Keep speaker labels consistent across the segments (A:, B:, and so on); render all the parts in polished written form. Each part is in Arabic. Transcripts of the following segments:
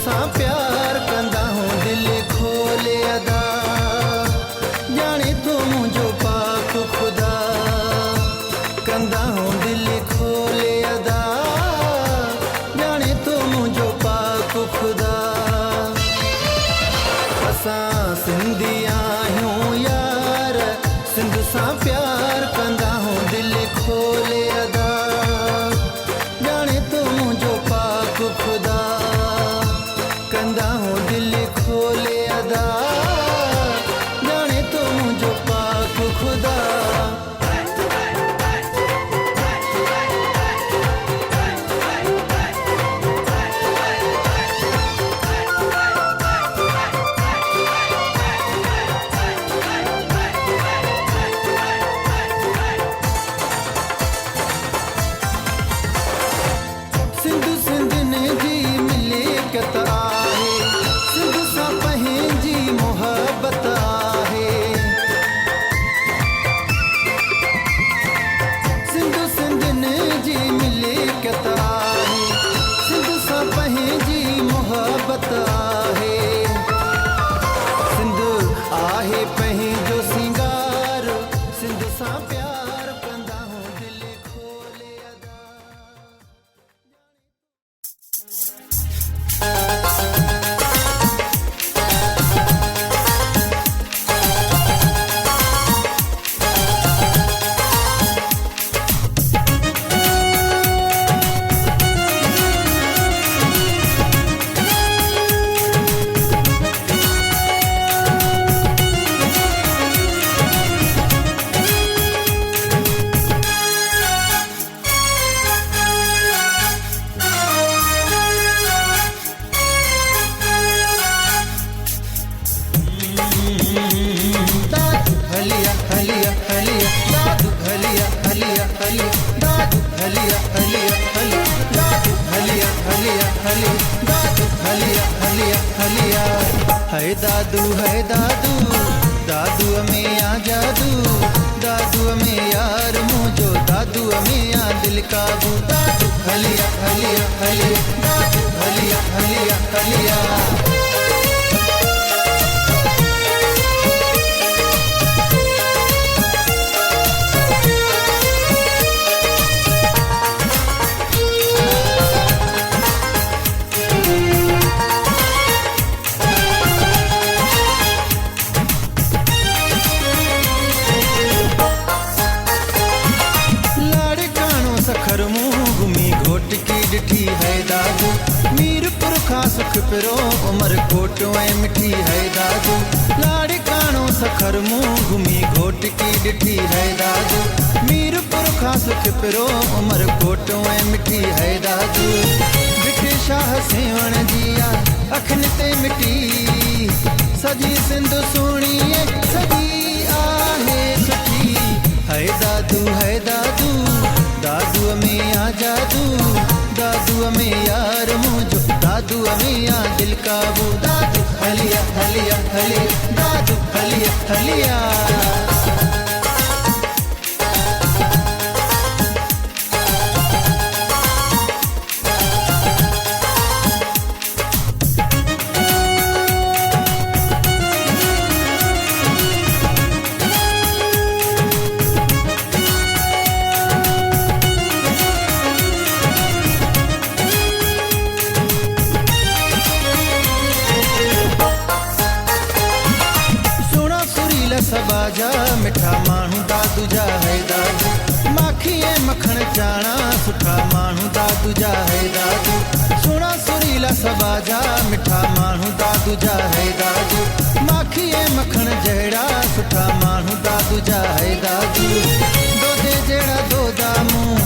A: सां प्यार कंदा हूं दिल खोले अदा जाने तो मुझो पाक खुदा कंदा हूं दिल खोले अदा जाने तो मुझो पाक खुदा असां सिंधी आहियूं यार सिंध सां प्यार कंदा हूं दिल खोले अदा जाने तो मुझो पाक खुदा कंदा हूं दिल खोले अदा जाने तो मुझो पाक खुदा सिंधु सिंधियुनि जी मिलिकियत आहे सिंध सां पंहिंजी मुहबत आहे सिंधु सिंधियुनि जी मिलिकियत आहे सिंध सां पंहिंजी मुहबत आहे सिंध आहे पंहिंजो सिंगार सिंध सां प्यार कंदा हूं दिल खोले अदा दादू हलिया हलिया हलिया दादू हलिया हलिया हलिया दादू हलिया हलिया हलिया दादू हलिया हलिया हलिया दादू हलिया हलिया हलिया है दादू दादू में आ जादू दादू में यार मुझो दादू में आ दिल काबू दादू हलिया हलिया हलिया दादू हलिया हलिया हलिया सखर मुंह घुमी घोट की डिठी है दादू मीरपुर खां सुख पिरो उमर कोट ऐं मिठी है दादू लाड़ काणो सखर मुंह घुमी घोट की डिठी है दादू मीरपुर खां सुख पिरो उमर कोट ऐं मिठी है दादू डिठी शाह सेवण जिया अखिन ते मिटी सजी सिंध सुणी सजी आहे सुठी है दादू दादू में आ जादू दादू में यार मुझो दादू में आ दिल काबू दादू हलिया हलिया हलिया दादू हलिया हलिया सबाजा मिठा माण्हू दादू जा है दादू माखी ऐं मखण चाणा सुठा माण्हू दादू जा है दादू सुहिणा सुरीला सबाजा मिठा माण्हू दादू जा है दादू माखी ऐं मखण जहिड़ा सुठा माण्हू दादू जा है दादू दोधे जहिड़ा दोदा मूं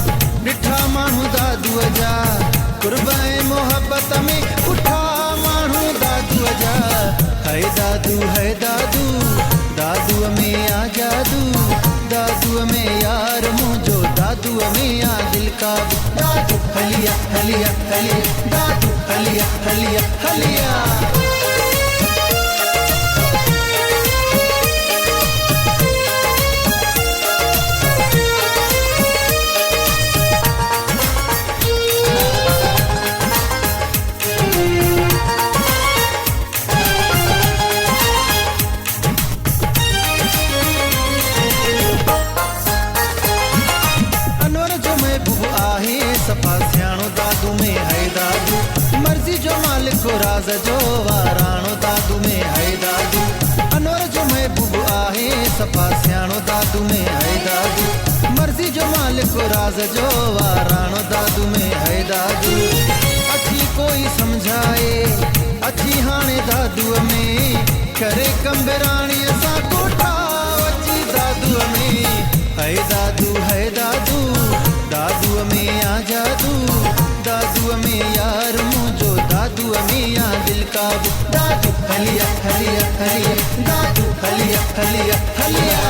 A: ॾिठा माण्हू दादूअ जा कुर्ब ऐं मोहबत में उठा माण्हू दादूअ जा है दादू दादू में आ जादू दादू में यार मुझो दादू में आ दिल काबू दादू हलिया हलिया हलिया दादू हलिया हलिया हलिया जो मालिक राज जो वाराणो दादू में है दादू अनवर जो महबूब आहे सफ़ा सियाणो दादू में है दादू मर्ज़ी जो मालिक राज जो वाराणो दादू में है दादू अची कोई समझाए अची हाणे दादू में करे कंबराणी असां कोठा अची दादू में है दादू दादू में आ जादू दादू में यार मुझो दादू में या दिल काबू दादू हलिया हलिया हलिया दादू हलिया हलिया हलिया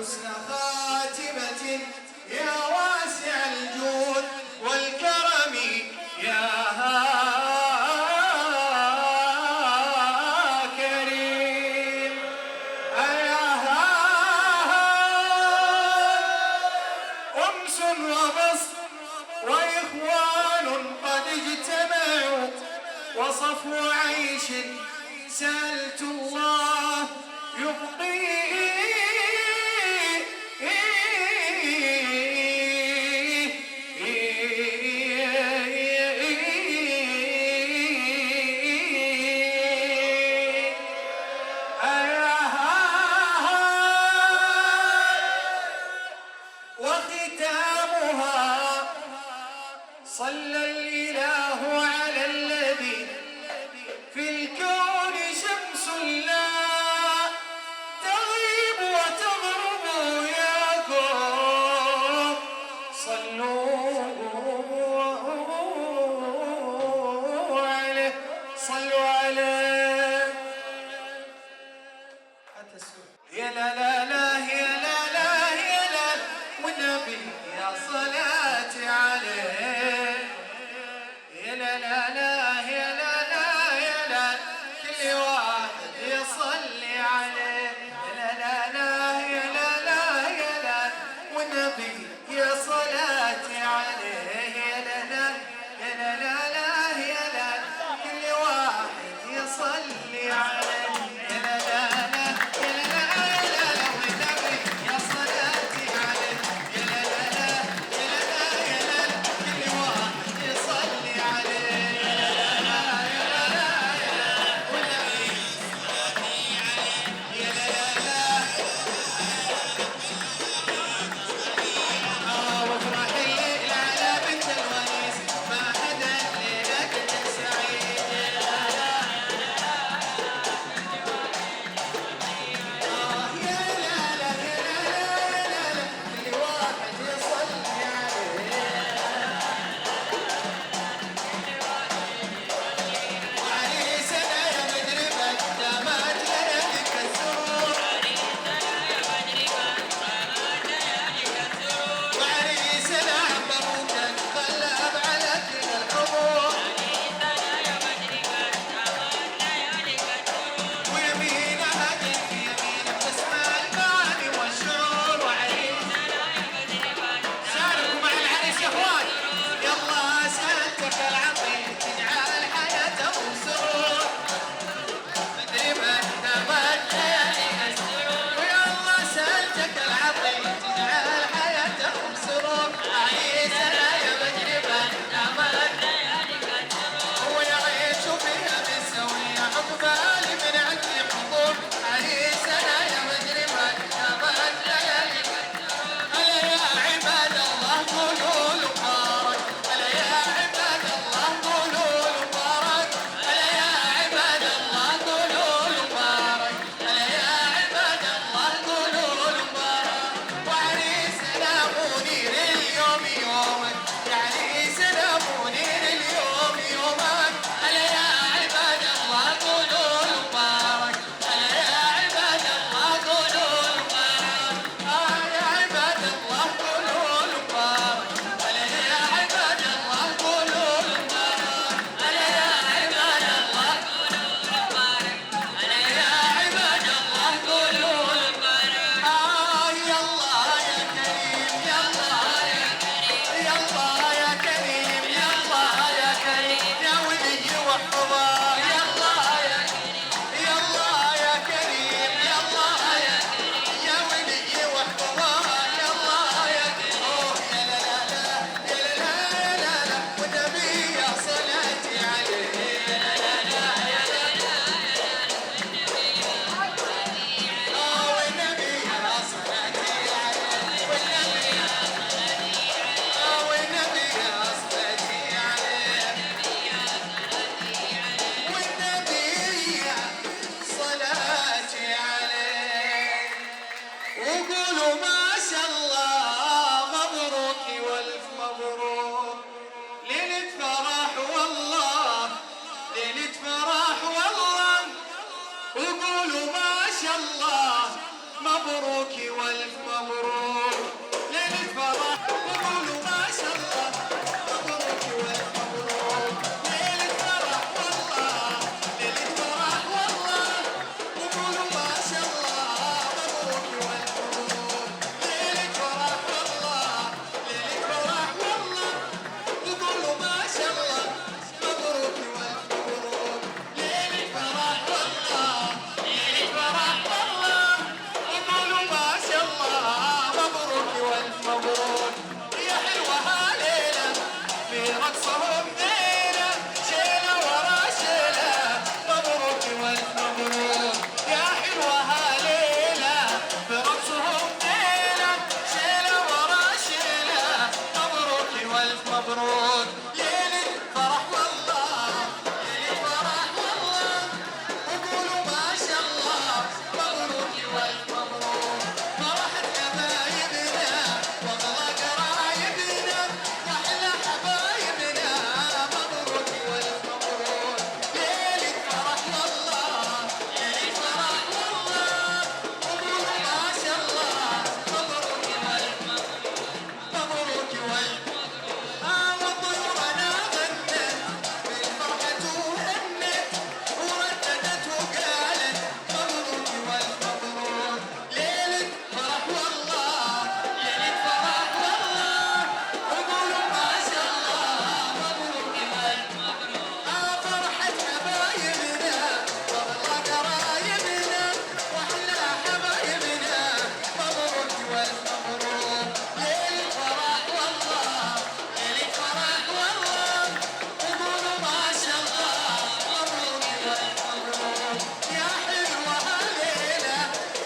B: حسن خاتمة يا واسع الجود والكرم يا كريم يا أنس وبسط وإخوان قد اجتمعوا وصفو عيش سألت الله يبقيه وختامها صلى الإله على الذي في الكون شمس لا تغيب وتغرب ياكم صلوا عليه يا لا لا لا يا لا لا يا لا والنبي يا صلاتي عليه يا لا لا لا يا لا لا يا لا كل واحد يصلي عليه يا لا لا لا يا لا لا يا لا والنبي يا صلاتي عليه يا لا لا يا لا لا لا يا لا كل واحد يصلي عليه يا لا لا لا يا لا لا يا لا لا والنبي يا صلاتي عليه يا لا لا لا يا لا لا يا لا كل واحد يصلي عليه يا لا لا يا لا لا يا لا والنبي يا لا لا وافرح الليلة على بنت الونيس ما حدا الليلة كنت سعيد يا لا لا يا لا لا يا لا لا كل واحد يصلي عليه وعريسنا يا مدربة دامت لنا بك السرور وعريسنا مبروكا خلى على كل الحضور ويمينها جنب يمين تسمع المعاني والشعور وعريسنا شاركوا مع العريس يا اخوان يلا سالتك العظيم تجعل حياته سرور مدربة دامت ليالي ويلا سالتك العظيم تجعل حياته سرور عريسنا يا مدربة دامت ويعيش فيها بالسوية عقبال من عندي حضور عريسنا يا مدربة دامت ليالي ألا يا عباد الله قولوا له مبارك ألا يا عباد الله قولوا له مبارك ألا يا عباد الله قولوا له مبارك ألا يا عباد الله قولوا له مبارك وعريسنا منير اليوم يومك يا عريسنا منير اليوم يومك ألا يا عباد الله قولوا له مبارك ألا يا عباد الله قولوا له مبارك يا عباد الله قولوا له مبارك ألا يا عباد الله قولوا له مبارك ألا يا عباد الله ألا يا عباد الله قولوا له مبارك يلا يا كريم يلا يا كريم يلا يا كريم يلا يا كريم يا ولي وحفظه يلا يا كريم يلا يا كريم يلا يا كريم يا ولي وحفظه يلا يا كريم يا لا لا لا يا لا لا لا والنبي يا صلاتي عليه يا لا لا لا يا لا لا والنبي يا صلاتي عليه والنبي والنبي يا صلاتي عليه والنبي صلاتي عليه وقولوا ما شاء الله مبروك والف مبروك ليلة فرح والله ليلة فرح والله وقولوا ما شاء الله مبروك والف مبروك ليلة فرح وقولوا ما شاء الله مبروك والف مبروك ليلة فرح والله ليلة فرح والله وقولوا ما شاء الله مبروك والف مبروك ليلة فرح والله ليلة فرح والله وقولوا ما شاء الله مبروك والف مبروك ليلة فرح والله ليلة فرح والله وقولوا ما شاء الله مبروك والف مبروك يا حلوة هالليلة في رقصهم ليلة شيلة ورا شيلة مبروك والف مبروك يا حلوة هالليلة في رقصهم ليلة شيلة ورا شيلة مبروك والف مبروك ليلة فرح والله ليلة فرح والله وقولوا ما شاء الله مبروك والف مبروك فرحت حبايبنا والله قرايبنا واحلى حبايبنا مبروك والف مبروك ليلة فرح والله ليلة فرح والله وقولوا ما شاء الله مبروك والف مبروك والف وطيورنا غنت بالفرحة وهنت ورددت وقالت مبروك والف مبروك ليلة فرح والله ليلة فرح والله وقولوا ما شاء الله مبروك والف مبروك فرحة حبايبنا والله قرايبنا واحلى حبايبنا مبروك والف مبروك ليلة فرح والله ليلة فرح والله وقولوا ما شاء الله مبروك والف مبروك يا حلوة هالليلة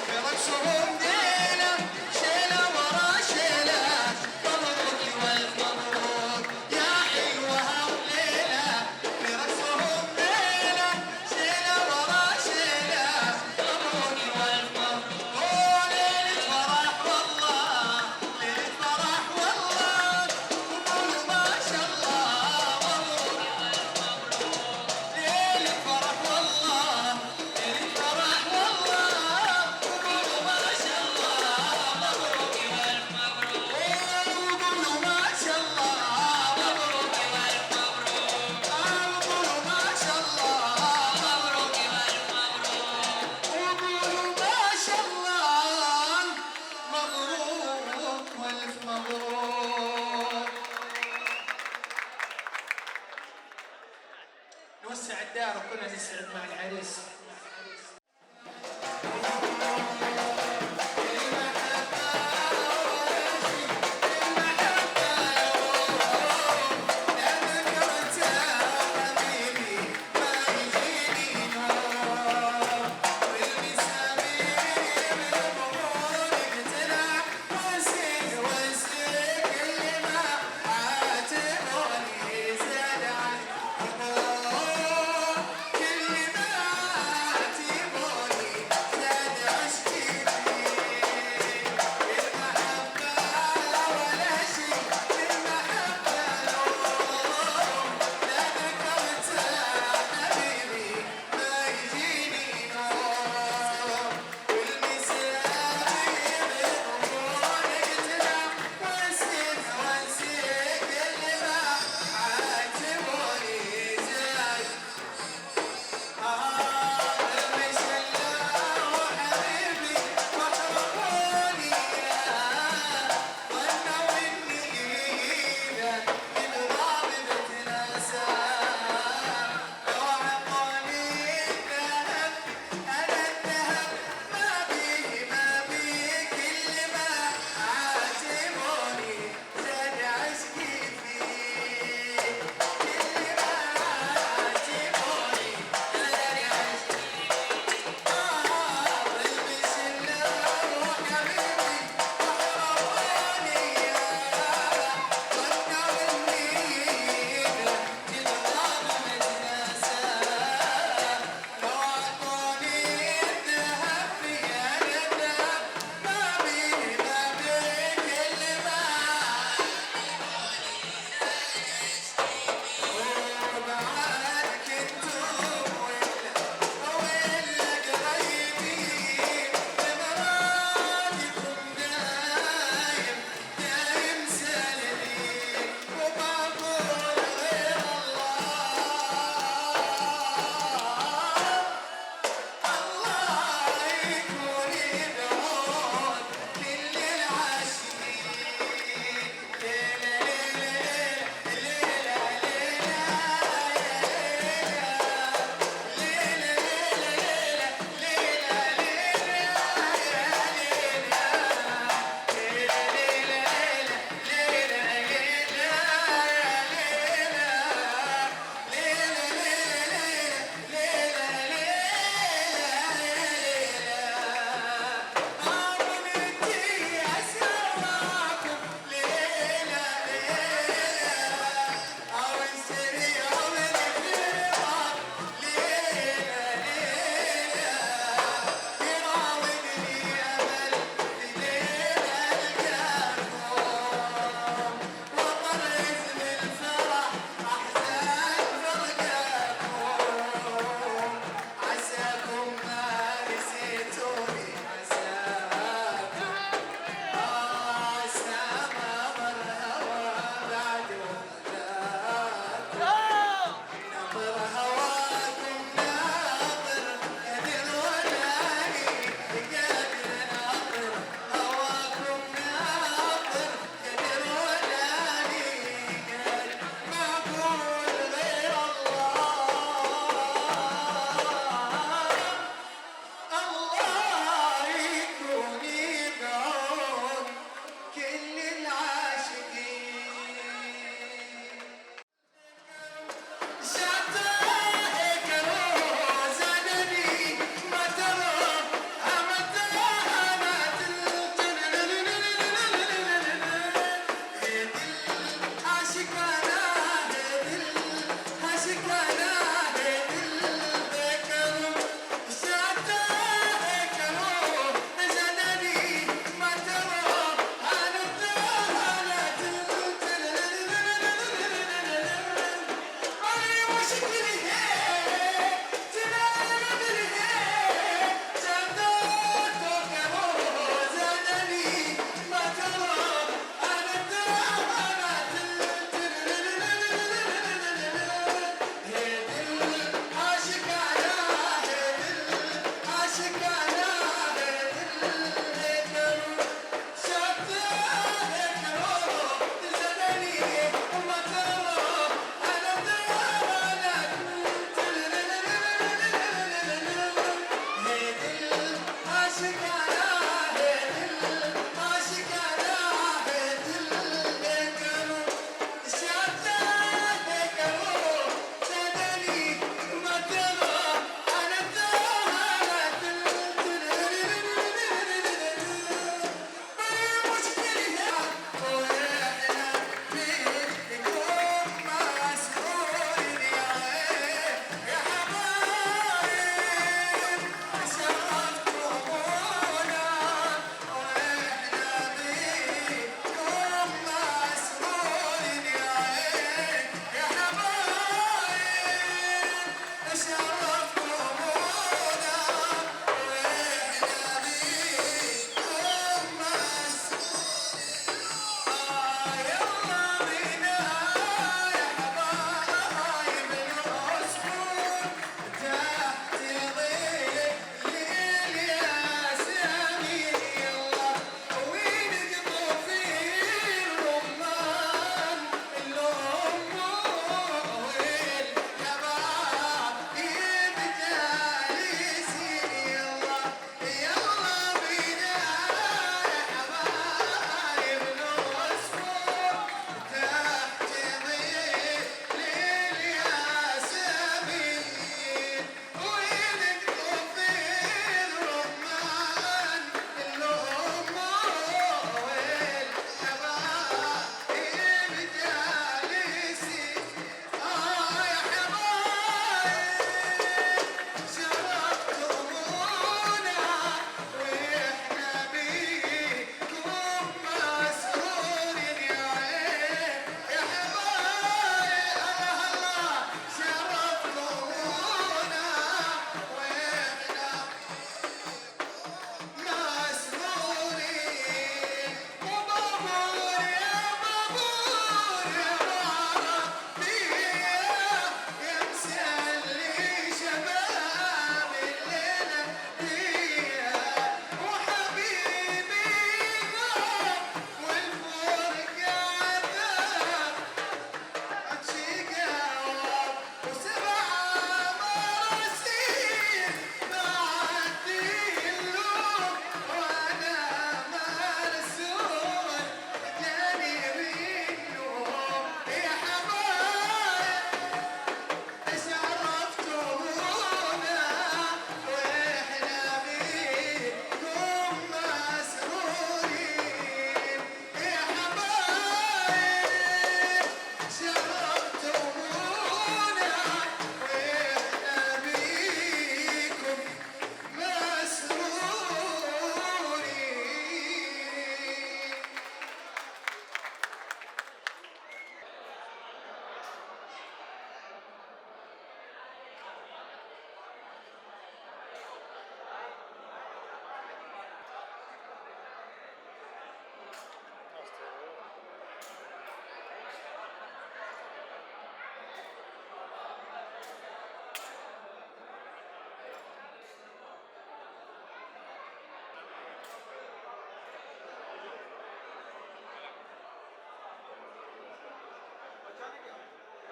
B: في رقصهم ليلة شيلة ورا شيلة مبروك والف مبروك يا حلوة هالليلة في رقصهم ليلة شيلة ورا شيلة مبروك والف مبروك ليلة فرح والله ليلة فرح والله وقولوا ما شاء الله مبروك ليلة فرح والله ليلة فرح والله وقولوا ما شاء الله مبروك والف مبروك وقولوا ما شاء الله مبروك والف مبروك وقولوا ما شاء الله مبروك والف مبروك وقولوا ما شاء الله مبروك والف مبروك نوسع الدار وكلنا نسعد مع العريس كل ما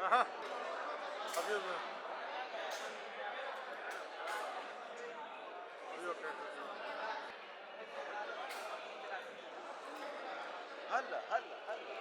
C: Aha. Hadi be. Yok هلا هلا هلا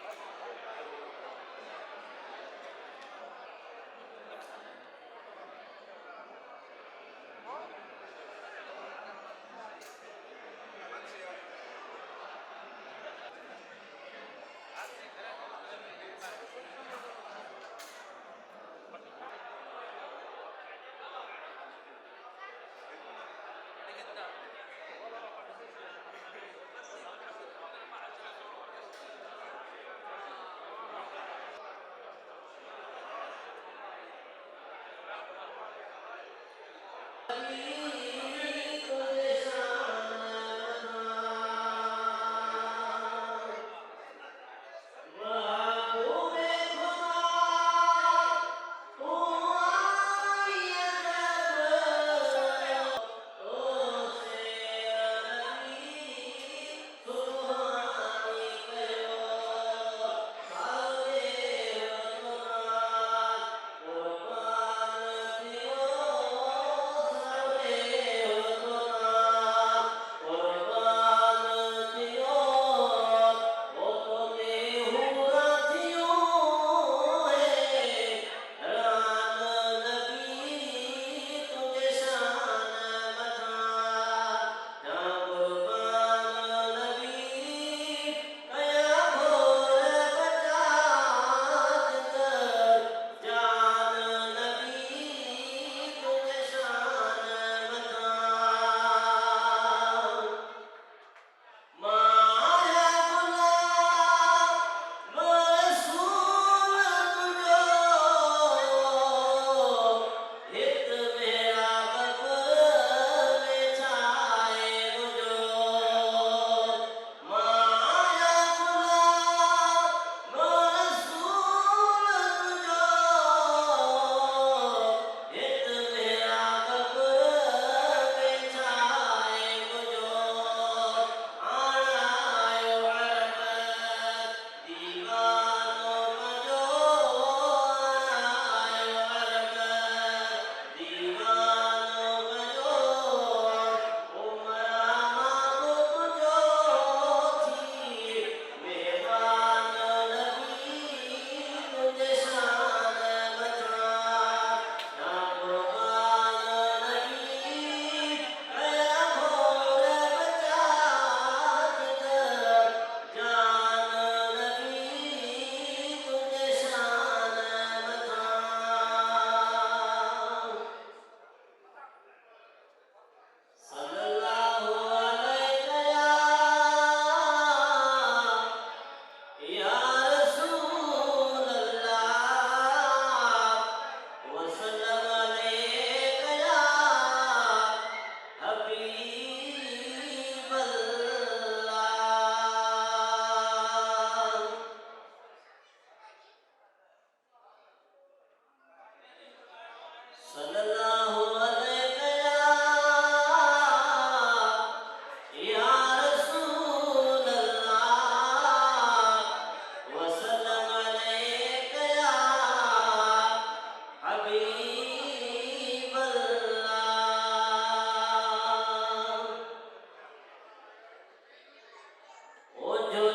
D: Oh,